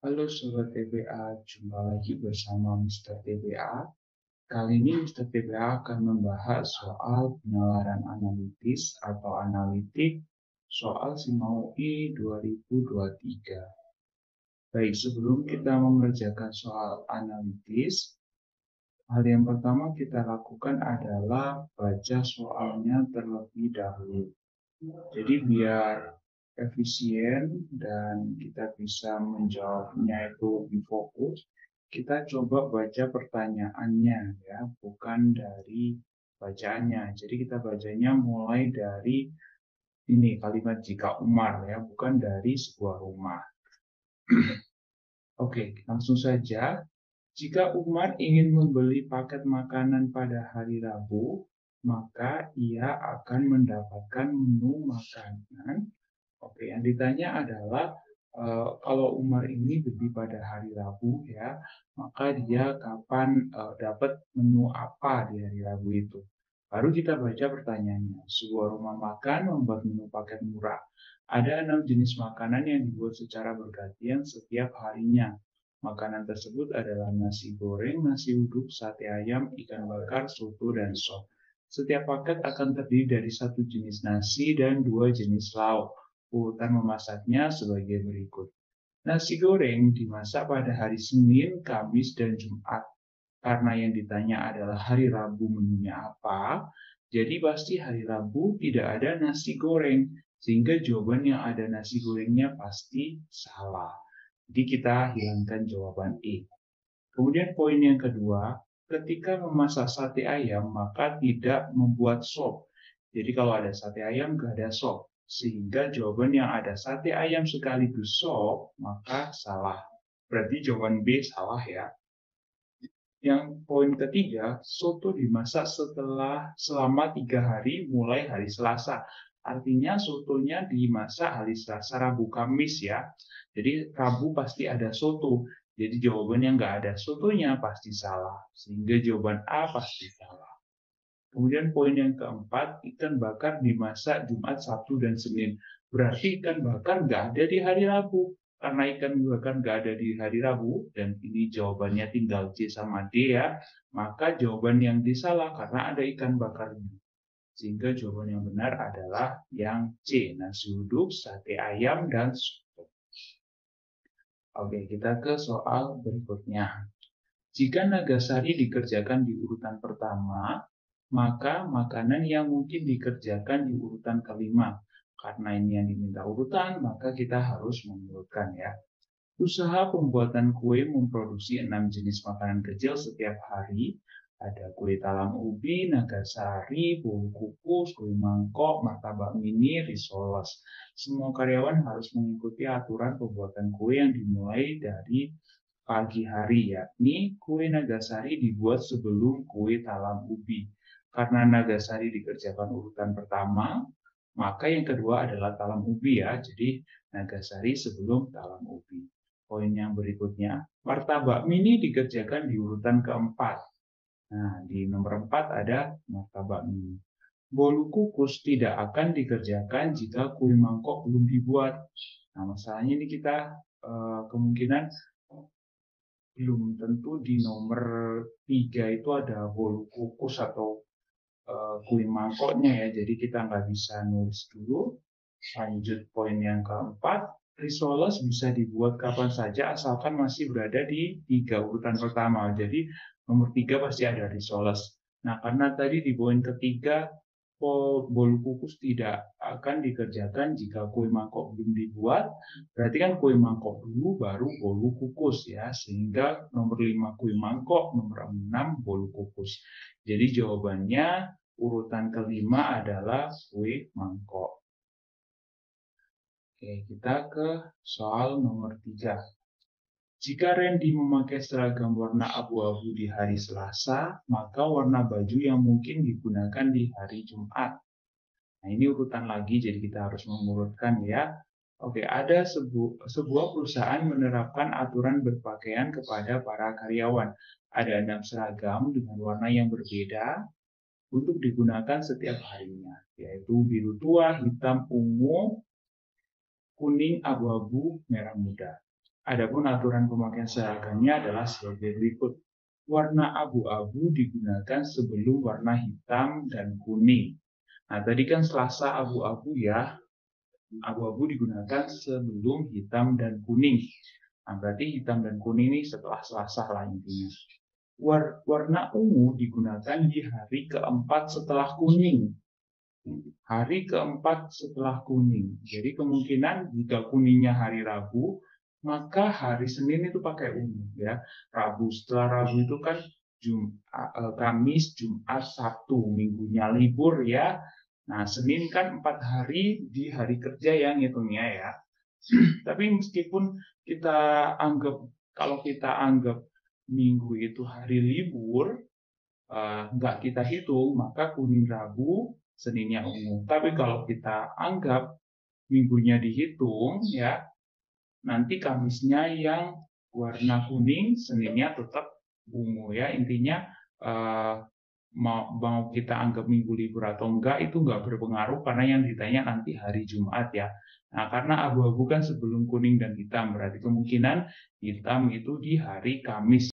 Halo Sobat TBA, jumpa lagi bersama Mr. TBA. Kali ini Mr. TBA akan membahas soal penalaran analitis atau analitik soal SIMAUI 2023. Baik, sebelum kita mengerjakan soal analitis, hal yang pertama kita lakukan adalah baca soalnya terlebih dahulu. Jadi biar efisien dan kita bisa menjawabnya itu lebih fokus, kita coba baca pertanyaannya ya, bukan dari bacaannya. Jadi kita bacanya mulai dari ini kalimat jika Umar ya, bukan dari sebuah rumah. Oke, langsung saja. Jika Umar ingin membeli paket makanan pada hari Rabu, maka ia akan mendapatkan menu makanan. Oke, yang ditanya adalah kalau Umar ini beli pada hari Rabu ya, maka dia kapan dapat menu apa di hari Rabu itu. Baru kita baca pertanyaannya. Sebuah rumah makan membuat menu paket murah. Ada 6 jenis makanan yang dibuat secara bergantian setiap harinya. Makanan tersebut adalah nasi goreng, nasi uduk, sate ayam, ikan bakar, soto, dan sop. Setiap paket akan terdiri dari satu jenis nasi dan 2 jenis lauk. Urutan memasaknya sebagai berikut. Nasi goreng dimasak pada hari Senin, Kamis, dan Jumat. Karena yang ditanya adalah hari Rabu menunya apa, jadi pasti hari Rabu tidak ada nasi goreng. Sehingga jawaban yang ada nasi gorengnya pasti salah. Jadi kita hilangkan jawaban E. Kemudian poin yang kedua, ketika memasak sate ayam maka tidak membuat sop. Jadi kalau ada sate ayam nggak ada sop. Sehingga jawaban yang ada sate ayam sekaligus sop maka salah. Berarti jawaban B salah ya. Yang poin ketiga, soto dimasak selama 3 hari mulai hari Selasa. Artinya sotonya dimasak hari Selasa, Rabu, Kamis ya. Jadi Rabu pasti ada soto. Jadi jawabannya nggak ada sotonya pasti salah. Sehingga jawaban A pasti salah. Kemudian poin yang keempat, ikan bakar dimasak Jumat, Sabtu, dan Senin. Berarti ikan bakar nggak ada di hari Rabu. Karena ikan bakar nggak ada di hari Rabu, dan ini jawabannya tinggal C sama D ya, maka jawaban yang D salah karena ada ikan bakarnya. Sehingga jawaban yang benar adalah yang C, nasi uduk, sate ayam, dan soto. Oke, kita ke soal berikutnya. Jika Nagasari dikerjakan di urutan pertama, maka makanan yang mungkin dikerjakan di urutan kelima. Karena ini yang diminta urutan, maka kita harus mengurutkan ya. Usaha pembuatan kue memproduksi 6 jenis makanan kecil setiap hari. Ada kue talam ubi, nagasari, bolu kukus, kue mangkok, martabak mini, risoles. Semua karyawan harus mengikuti aturan pembuatan kue yang dimulai dari pagi hari, yakni kue nagasari dibuat sebelum kue talam ubi. Karena nagasari dikerjakan urutan pertama, maka yang kedua adalah talam ubi ya. Jadi nagasari sebelum talam ubi. Poin yang berikutnya, martabak mini dikerjakan di urutan keempat. Nah, di nomor 4 ada martabak mini. Bolu kukus tidak akan dikerjakan jika kue mangkok belum dibuat. Nah, masalahnya ini kita kemungkinan belum tentu di nomor 3 itu ada bolu kukus atau kue mangkoknya ya. Jadi kita nggak bisa nulis dulu. Lanjut poin yang keempat, risoles bisa dibuat kapan saja asalkan masih berada di 3 urutan pertama. Jadi nomor 3 pasti ada risoles. Nah, karena tadi di poin ketiga bolu kukus tidak akan dikerjakan jika kue mangkok belum dibuat, berarti kan kue mangkok dulu baru bolu kukus ya, sehingga nomor 5 kue mangkok, nomor 6 bolu kukus. Jadi jawabannya urutan kelima adalah kue mangkok. Oke, kita ke soal nomor 3. Jika Randy memakai seragam warna abu-abu di hari Selasa, maka warna baju yang mungkin digunakan di hari Jumat. Nah, ini urutan lagi, jadi kita harus mengurutkan ya. Oke, ada sebuah perusahaan menerapkan aturan berpakaian kepada para karyawan. Ada 6 seragam dengan warna yang berbeda untuk digunakan setiap harinya, yaitu biru tua, hitam, ungu, kuning, abu-abu, merah muda. Adapun aturan pemakaian seragamnya adalah sebagai berikut. Warna abu-abu digunakan sebelum warna hitam dan kuning. Nah, tadi kan Selasa abu-abu ya. Abu-abu digunakan sebelum hitam dan kuning. Nah, berarti hitam dan kuning ini setelah Selasa lah intinya. Warna ungu digunakan di hari keempat setelah kuning. Hari keempat setelah kuning. Jadi kemungkinan jika kuningnya hari Rabu, maka hari Senin itu pakai ungu ya. Rabu setelah Rabu itu kan Kamis, Jumat, Sabtu, minggunya libur ya. Nah, Senin kan 4 hari di hari kerja yang ngitungnya ya. Tapi meskipun kita kalau kita anggap minggu itu hari libur, nggak kita hitung, maka kuning Rabu, Seninnya ungu. Tapi kalau kita anggap minggunya dihitung, ya nanti Kamisnya yang warna kuning, Seninnya tetap ungu ya. Intinya mau kita anggap minggu libur atau enggak itu enggak berpengaruh karena yang ditanya nanti hari Jumat ya. Nah, karena abu-abu kan sebelum kuning dan hitam, berarti kemungkinan hitam itu di hari Kamis.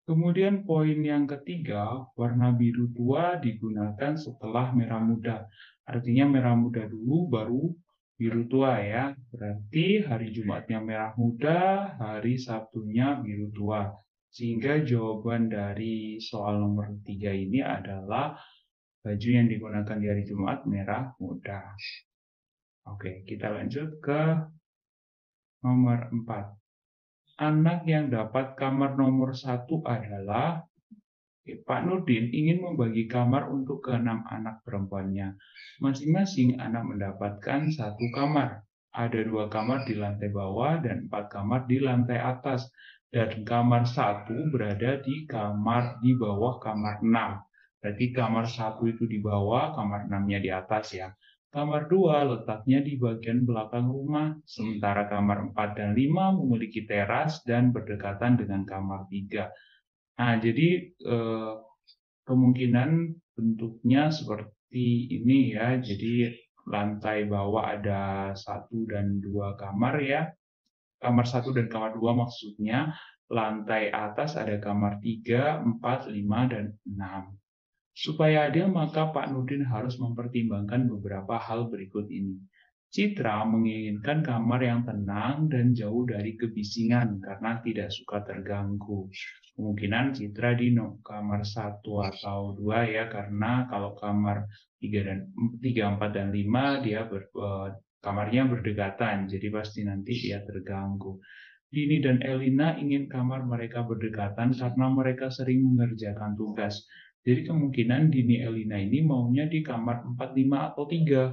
Kemudian poin yang ketiga, warna biru tua digunakan setelah merah muda. Artinya merah muda dulu baru biru tua ya. Berarti hari Jumatnya merah muda, hari Sabtunya biru tua. Sehingga jawaban dari soal nomor 3 ini adalah baju yang digunakan di hari Jumat merah muda. Oke, kita lanjut ke nomor 4. Anak yang dapat kamar nomor 1 adalah Pak Nurdin ingin membagi kamar untuk ke-6 anak perempuannya. Masing-masing anak mendapatkan 1 kamar. Ada 2 kamar di lantai bawah dan 4 kamar di lantai atas. Dan kamar 1 berada di bawah kamar 6. Berarti kamar 1 itu di bawah, kamar 6-nya di atas ya. Kamar 2 letaknya di bagian belakang rumah, sementara kamar 4 dan 5 memiliki teras dan berdekatan dengan kamar 3. Nah, jadi kemungkinan bentuknya seperti ini ya. Jadi lantai bawah ada 1 dan 2 kamar ya. Kamar 1 dan kamar 2 maksudnya. Lantai atas ada kamar 3, 4, 5, dan 6. Supaya adil, maka Pak Nurdin harus mempertimbangkan beberapa hal berikut ini. Citra menginginkan kamar yang tenang dan jauh dari kebisingan karena tidak suka terganggu. Kemungkinan Citra di kamar 1 atau 2 ya, karena kalau kamar 3, 4, dan 5 dia kamarnya berdekatan, jadi pasti nanti dia terganggu. Dini dan Elina ingin kamar mereka berdekatan karena mereka sering mengerjakan tugas. Jadi kemungkinan Dini Elina ini maunya di kamar 4, 5, atau 3.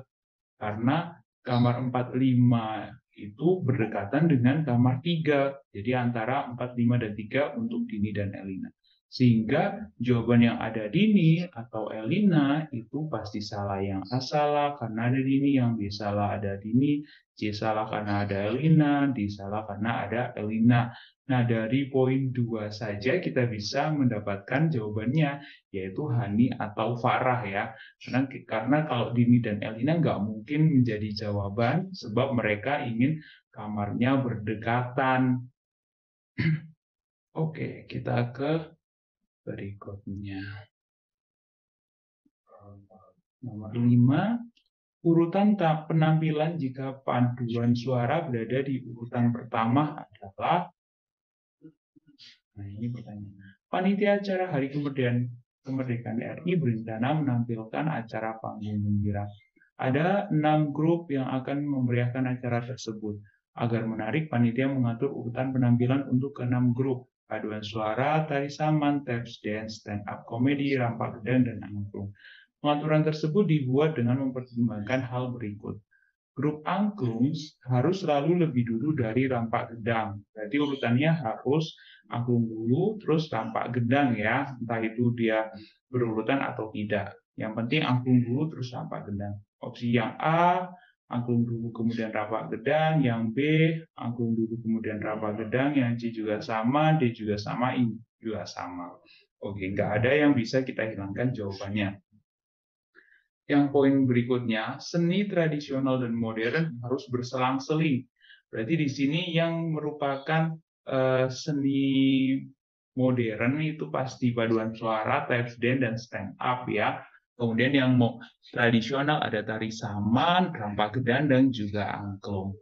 Karena kamar 4, 5 itu berdekatan dengan kamar 3. Jadi antara 4, 5, dan 3 untuk Dini dan Elina. Sehingga jawaban yang ada Dini atau Elina itu pasti salah. Yang A salah karena ada Dini, yang B salah ada Dini, C salah karena ada Elina, D salah karena ada Elina. Nah, dari poin 2 saja kita bisa mendapatkan jawabannya, yaitu Hani atau Farah ya. Karena kalau Dini dan Elina nggak mungkin menjadi jawaban, sebab mereka ingin kamarnya berdekatan. Oke, kita ke berikutnya. Nomor 5, urutan penampilan jika paduan suara berada di urutan pertama adalah, nah ini pertanyaan. Panitia acara Hari Kemerdekaan RI berencana menampilkan acara panggung gembira. Ada 6 grup yang akan memeriahkan acara tersebut. Agar menarik, panitia mengatur urutan penampilan untuk ke-6 grup. Paduan suara, tari saman, taps dance, stand up comedy, rampak gedang, dan angklung. Pengaturan tersebut dibuat dengan mempertimbangkan hal berikut. Grup angklung harus selalu lebih dulu dari rampak gedang. Berarti urutannya harus angklung dulu, terus rampak gedang ya. Entah itu dia berurutan atau tidak. Yang penting angklung dulu, terus rampak gedang. Opsi yang A, angklung dulu kemudian rampak gedang. Yang B, angklung dulu kemudian rampak gedang. Yang C juga sama, D juga sama, I juga sama. Oke, nggak ada yang bisa kita hilangkan jawabannya. Yang poin berikutnya, seni tradisional dan modern harus berselang-seling. Berarti di sini yang merupakan seni modern itu pasti paduan suara, tap dance, dan stand up ya. Kemudian yang tradisional ada tari saman, rampak gedang, dan juga angklung.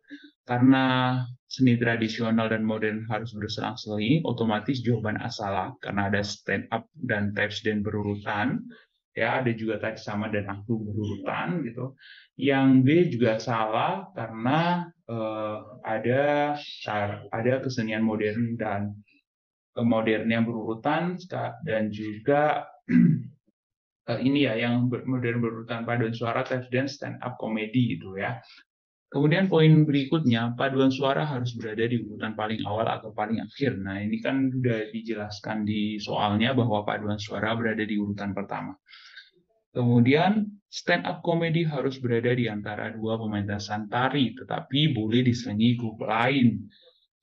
Karena seni tradisional dan modern harus berselang-seling, otomatis jawaban A salah karena ada stand up dan tap dance berurutan. Ya, ada juga tari saman dan angklung berurutan gitu. Yang B juga salah karena ada kesenian modern dan modern yang berurutan dan juga ini ya yang modern berurutan paduan suara, tap dance, stand up komedi gitu ya. Kemudian poin berikutnya, paduan suara harus berada di urutan paling awal atau paling akhir. Nah, ini kan sudah dijelaskan di soalnya bahwa paduan suara berada di urutan pertama. Kemudian, stand up comedy harus berada di antara dua pementasan tari, tetapi boleh diselingi grup lain.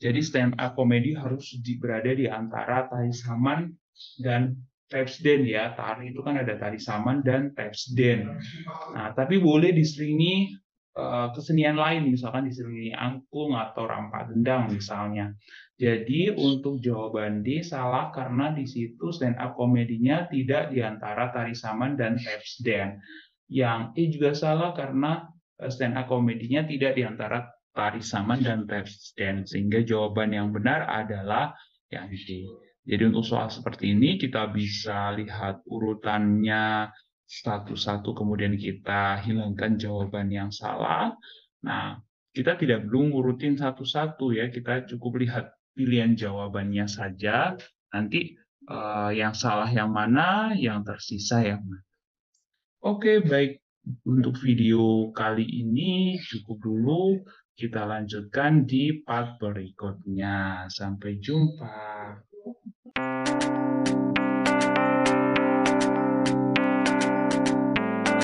Jadi stand up comedy harus berada di antara tari saman dan taps dance ya. Tari itu kan ada tari saman dan taps dance. Nah, tapi boleh diselingi kesenian lain, misalkan diselingi angklung atau rampak gendang misalnya. Jadi untuk jawaban D salah karena di situ stand up komedinya tidak di antara tari saman dan taps dance. Yang E juga salah karena stand up komedinya tidak di antara tari saman dan tap dance, sehingga jawaban yang benar adalah yang D. Jadi untuk soal seperti ini kita bisa lihat urutannya satu-satu, kemudian kita hilangkan jawaban yang salah. Nah, kita tidak perlu ngurutin satu-satu ya, kita cukup lihat pilihan jawabannya saja. Nanti yang salah yang mana, yang tersisa yang mana. Oke, baik. Untuk video kali ini cukup dulu. Kita lanjutkan di part berikutnya. Sampai jumpa.